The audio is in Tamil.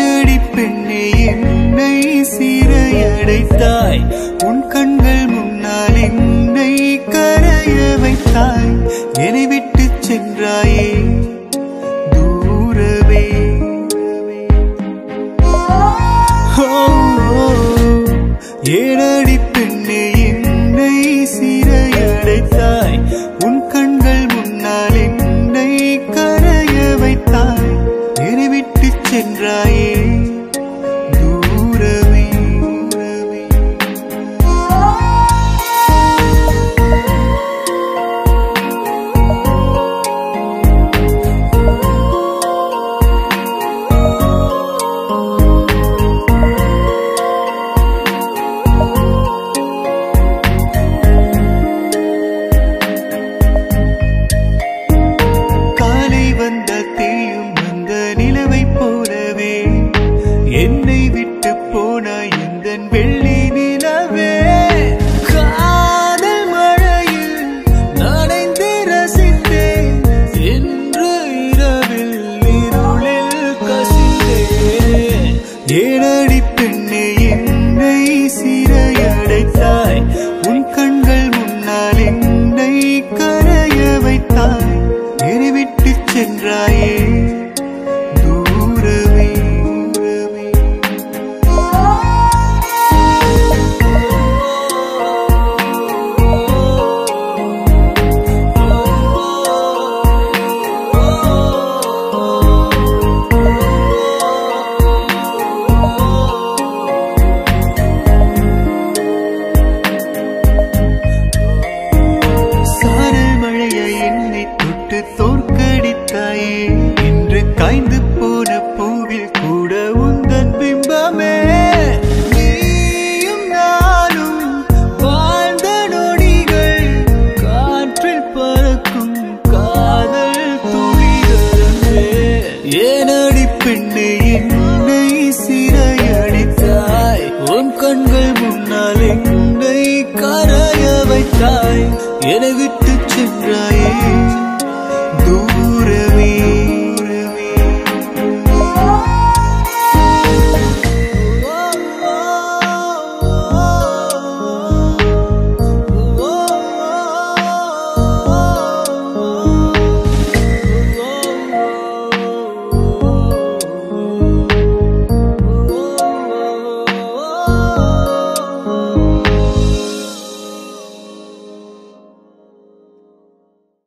ஏனடி பெண்ணே என்னை சிறையடைத்தாய் உன் கண்கள் முன்னால் என்னை கரைய வைத்தாய் என்னை விட்டு சென்றாயே தூரவே ஏனடி பெண்ணே என்னை சிறையடைத்தாய் உன் கண்கள் முன்னால் என்னை கரைய வைத்தாய் என்னை விட்டு சென்றாயே தூரவே என்னை விட்டு போனாய் எந்தன் வெள்ளி நிலவே காதல் மழையில் நனைந்து ரசித்தேன் இன்று இரவில் இருளில் கசிந்தேன் ஏனடி பெண்ணே என்னை சிறையடைத்தாய் உன் கண்கள் முன்னால் என்னை கரைய வைத்தாய் என்னை விட்டு சென்றாயே தோற்கடித்தாயே இன்று காய்ந்து போன பூவில் கூட உந்தன் பிம்பமே நீயும் நானும் வாழ்ந்த நொடிகள் காற்றில் பறக்கும் காதல் துளிகளே ஏனடி பெண்ணே என்னை சிறையடைத்தாய் உன் கண்கள் முன்னால் என்னை கரைய வைத்தாய் என்னை விட்டு